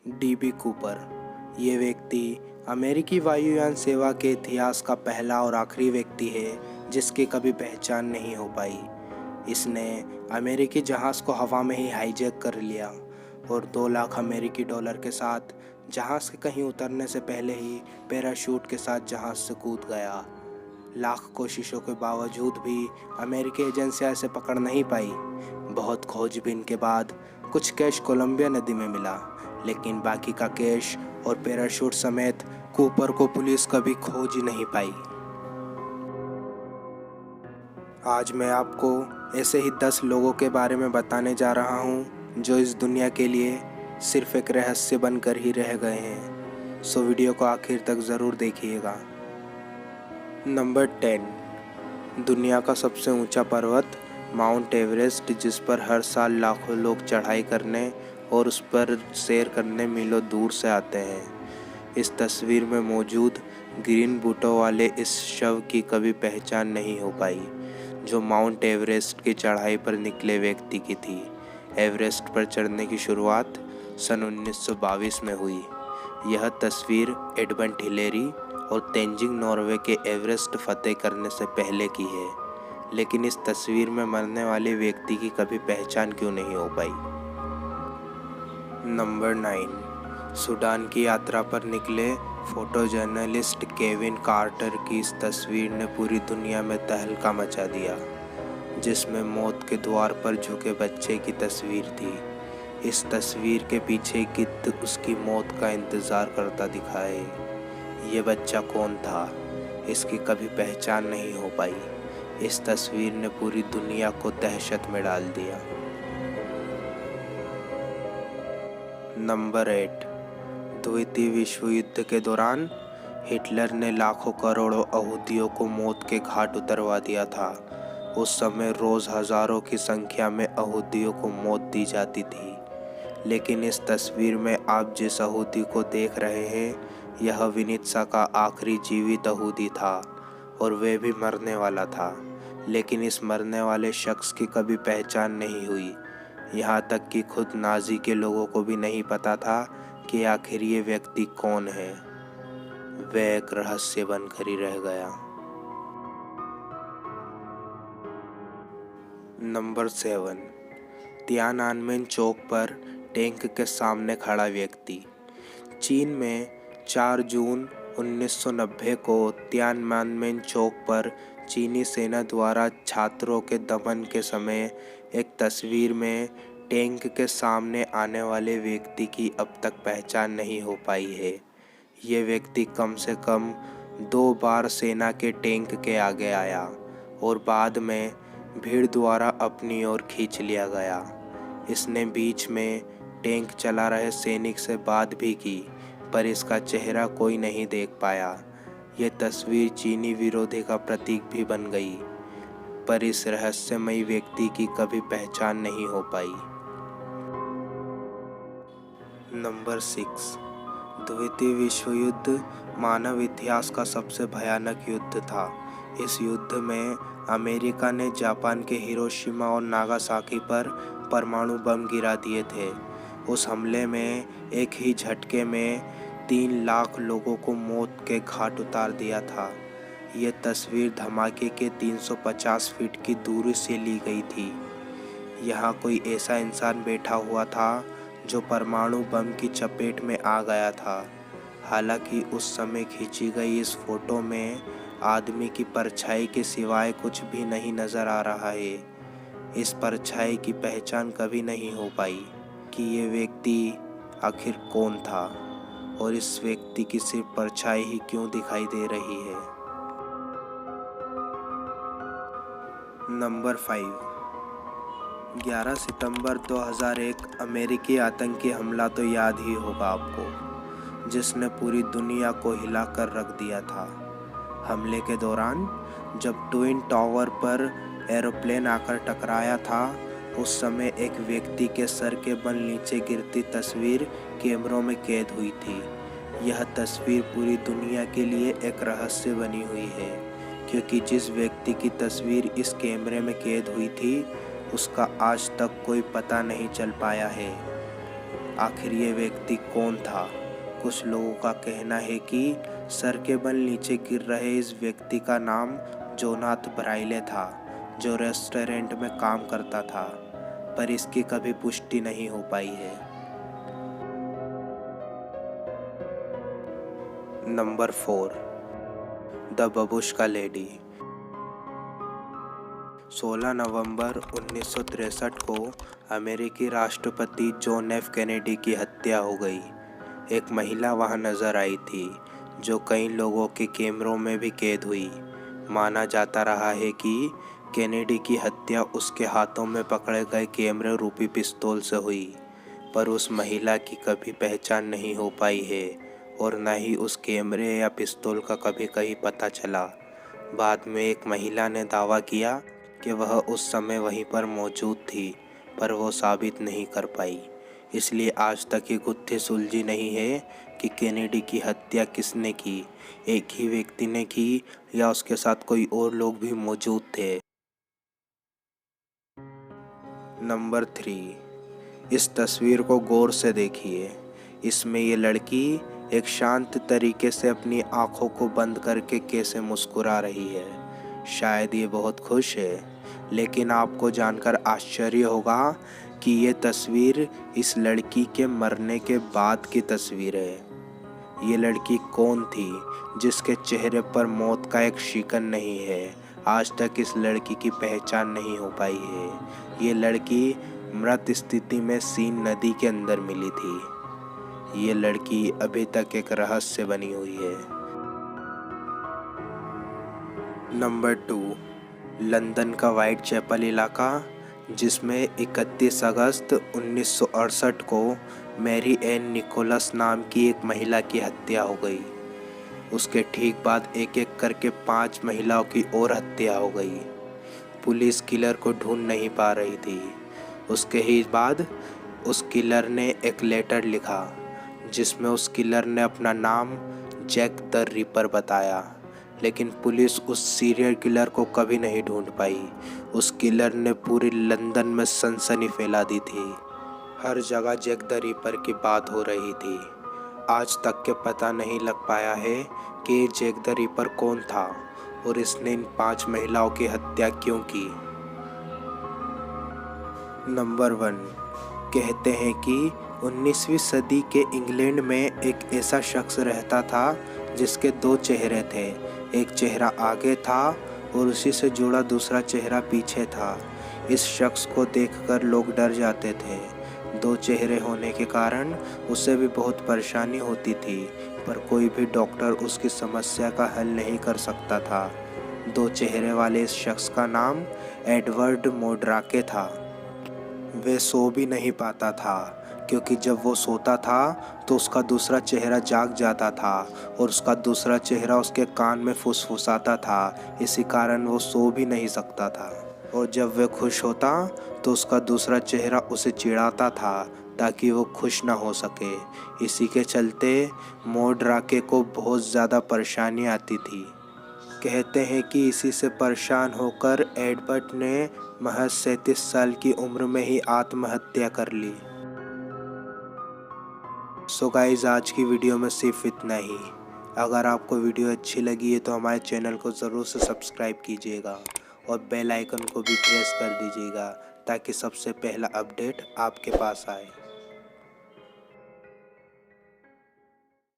DB Cooper. ये व्यक्ति अमेरिकी वायुयान सेवा के इतिहास का पहला और आखिरी व्यक्ति है जिसकी कभी पहचान नहीं हो पाई। इसने अमेरिकी जहाज़ को हवा में ही हाईजैक कर लिया और 2 लाख अमेरिकी डॉलर के साथ जहाज़ के कहीं उतरने से पहले ही पैराशूट के साथ जहाज़ से कूद गया। लाख कोशिशों के बावजूद भी अमेरिकी एजेंसियां इसे पकड़ नहीं पाई। बहुत खोजबीन के बाद कुछ कैश कोलंबिया नदी में मिला, लेकिन बाकी का कैश और पैराशूट समेत कूपर को पुलिस कभी खोज ही नहीं पाई। आज मैं आपको ऐसे ही 10 लोगों के बारे में बताने जा रहा हूँ जो इस दुनिया के लिए सिर्फ एक रहस्य बनकर ही रह गए हैं। सो वीडियो को आखिर तक ज़रूर देखिएगा। नंबर 10, दुनिया का सबसे ऊंचा पर्वत माउंट एवरेस्ट, जिस पर हर साल लाखों लोग चढ़ाई करने और उस पर सैर करने मीलों दूर से आते हैं। इस तस्वीर में मौजूद ग्रीन बूटों वाले इस शव की कभी पहचान नहीं हो पाई, जो माउंट एवरेस्ट की चढ़ाई पर निकले व्यक्ति की थी। एवरेस्ट पर चढ़ने की शुरुआत सन 1922 में हुई। यह तस्वीर एडमंड हिलेरी और तेंजिंग नॉर्वे के एवरेस्ट फतेह करने से पहले की है, लेकिन इस तस्वीर में मरने वाले व्यक्ति की कभी पहचान क्यों नहीं हो पाई। नंबर 9, सूडान की यात्रा पर निकले फोटो जर्नलिस्ट केविन कार्टर की इस तस्वीर ने पूरी दुनिया में तहलका मचा दिया, जिसमें मौत के द्वार पर झुके बच्चे की तस्वीर थी। इस तस्वीर के पीछे गिद्ध उसकी मौत का इंतज़ार करता दिखा है। ये बच्चा कौन था, इसकी कभी पहचान नहीं हो पाई। इस तस्वीर ने पूरी दुनिया को दहशत में डाल दिया। नंबर 8, द्वितीय विश्व युद्ध के दौरान हिटलर ने लाखों करोड़ों यहूदियों को मौत के घाट उतरवा दिया था। उस समय रोज़ हज़ारों की संख्या में यहूदियों को मौत दी जाती थी, लेकिन इस तस्वीर में आप जिस यहूदी को देख रहे हैं, यह विनित्सा का आखिरी जीवित यहूदी था और वह भी मरने वाला था, लेकिन इस मरने वाले शख्स की कभी पहचान नहीं हुई। यहाँ तक कि खुद नाज़ी के लोगों को भी नहीं पता था कि आखिर ये व्यक्ति कौन है। वह एक रहस्य बनकर ही रह गया। नंबर 7, तियाननमेन चौक पर टैंक के सामने खड़ा व्यक्ति। चीन में 4 जून 1990 को तियाननमेन चौक पर चीनी सेना द्वारा छात्रों के दमन के समय एक तस्वीर में टैंक के सामने आने वाले व्यक्ति की अब तक पहचान नहीं हो पाई है। ये व्यक्ति कम से कम 2 बार सेना के टैंक के आगे आया और बाद में भीड़ द्वारा अपनी ओर खींच लिया गया। इसने बीच में टैंक चला रहे सैनिक से बात भी की, पर इसका चेहरा कोई नहीं देख पाया। ये तस्वीर चीनी विरोधी का प्रतीक भी बन गई, पर इस रहस्यमयी व्यक्ति की कभी पहचान नहीं हो पाई। नंबर 6, द्वितीय विश्व युद्ध मानव इतिहास का सबसे भयानक युद्ध था। इस युद्ध में अमेरिका ने जापान के हिरोशिमा और नागासाकी पर परमाणु बम गिरा दिए थे। उस हमले में एक ही झटके में 3 लाख लोगों को मौत के घाट उतार दिया था। ये तस्वीर धमाके के 350 फीट की दूरी से ली गई थी। यहाँ कोई ऐसा इंसान बैठा हुआ था जो परमाणु बम की चपेट में आ गया था। हालांकि उस समय खींची गई इस फोटो में आदमी की परछाई के सिवाय कुछ भी नहीं नज़र आ रहा है। इस परछाई की पहचान कभी नहीं हो पाई कि ये व्यक्ति आखिर कौन था और इस व्यक्ति की सिर्फ परछाई ही क्यों दिखाई दे रही है। नंबर 5, 11 सितंबर 2001 अमेरिकी आतंकी हमला तो याद ही होगा आपको, जिसने पूरी दुनिया को हिलाकर रख दिया था। हमले के दौरान जब ट्विन टावर पर एरोप्लेन आकर टकराया था, उस समय एक व्यक्ति के सर के बल नीचे गिरती तस्वीर कैमरों में कैद हुई थी। यह तस्वीर पूरी दुनिया के लिए एक रहस्य बनी हुई है, क्योंकि जिस व्यक्ति की तस्वीर इस कैमरे में कैद हुई थी, उसका आज तक कोई पता नहीं चल पाया है। आखिर ये व्यक्ति कौन था? कुछ लोगों का कहना है कि सर के बल नीचे गिर रहे इस व्यक्ति का नाम जोनाथ ब्राइले था, जो रेस्टोरेंट में काम करता था, पर इसकी कभी पुष्टि नहीं हो पाई है। Number 4, the Babushka lady. 16 नवंबर 1963 को अमेरिकी राष्ट्रपति जॉन एफ कैनेडी की हत्या हो गई। एक महिला वहां नजर आई थी, जो कई लोगों के कैमरों में भी कैद हुई। माना जाता रहा है कि कैनेडी की हत्या उसके हाथों में पकड़े गए कैमरे रूपी पिस्तौल से हुई, पर उस महिला की कभी पहचान नहीं हो पाई है और न ही उस कैमरे या पिस्तौल का कभी कहीं पता चला। बाद में एक महिला ने दावा किया कि वह उस समय वहीं पर मौजूद थी, पर वो साबित नहीं कर पाई। इसलिए आज तक ये गुत्थी सुलझी नहीं है कि कैनेडी की हत्या किसने की, एक ही व्यक्ति ने की या उसके साथ कोई और लोग भी मौजूद थे। नंबर 3, इस तस्वीर को गौर से देखिए। इसमें ये लड़की एक शांत तरीके से अपनी आंखों को बंद करके कैसे मुस्कुरा रही है। शायद ये बहुत खुश है, लेकिन आपको जानकर आश्चर्य होगा कि ये तस्वीर इस लड़की के मरने के बाद की तस्वीर है। ये लड़की कौन थी जिसके चेहरे पर मौत का एक शिकन नहीं है? आज तक इस लड़की की पहचान नहीं हो पाई है। ये लड़की मृत स्थिति में सीन नदी के अंदर मिली थी। ये लड़की अभी तक एक रहस्य बनी हुई है। नंबर 2, लंदन का व्हाइट चैपल इलाका, जिसमें 31 अगस्त 1968 को मैरी एन निकोलस नाम की एक महिला की हत्या हो गई। उसके ठीक बाद एक एक करके 5 महिलाओं की और हत्या हो गई। पुलिस किलर को ढूंढ नहीं पा रही थी। उसके ही बाद उस किलर ने एक लेटर लिखा, जिसमें उस किलर ने अपना नाम जैक द रिपर बताया, लेकिन पुलिस उस सीरियल किलर को कभी नहीं ढूंढ पाई। उस किलर ने पूरी लंदन में सनसनी फैला दी थी। हर जगह जैक द रिपर की बात हो रही थी। आज तक के पता नहीं लग पाया है कि जैक द रिपर कौन था और इसने इन 5 महिलाओं की हत्या क्यों की। नंबर 1, कहते हैं कि 19वीं सदी के इंग्लैंड में एक ऐसा शख्स रहता था जिसके 2 चेहरे थे। एक चेहरा आगे था और उसी से जुड़ा दूसरा चेहरा पीछे था। इस शख्स को देखकर लोग डर जाते थे। 2 चेहरे होने के कारण उसे भी बहुत परेशानी होती थी, पर कोई भी डॉक्टर उसकी समस्या का हल नहीं कर सकता था। 2 चेहरे वाले इस शख्स का नाम एडवर्ड मोड्राके था। वह सो भी नहीं पाता था, क्योंकि जब वो सोता था तो उसका दूसरा चेहरा जाग जाता था और उसका दूसरा चेहरा उसके कान में फुसफुसाता था। इसी कारण वो सो भी नहीं सकता था। और जब वह खुश होता तो उसका दूसरा चेहरा उसे चिढ़ाता था ताकि वो खुश ना हो सके। इसी के चलते मोड्राके को बहुत ज़्यादा परेशानी आती थी। कहते हैं कि इसी से परेशान होकर एडवर्ड ने महज 37 साल की उम्र में ही आत्महत्या कर ली। सो गाइस, आज की वीडियो में सिर्फ इतना ही। अगर आपको वीडियो अच्छी लगी है तो हमारे चैनल को ज़रूर से सब्सक्राइब कीजिएगा और बेल आइकन को भी प्रेस कर दीजिएगा, ताकि सबसे पहला अपडेट आपके पास आए।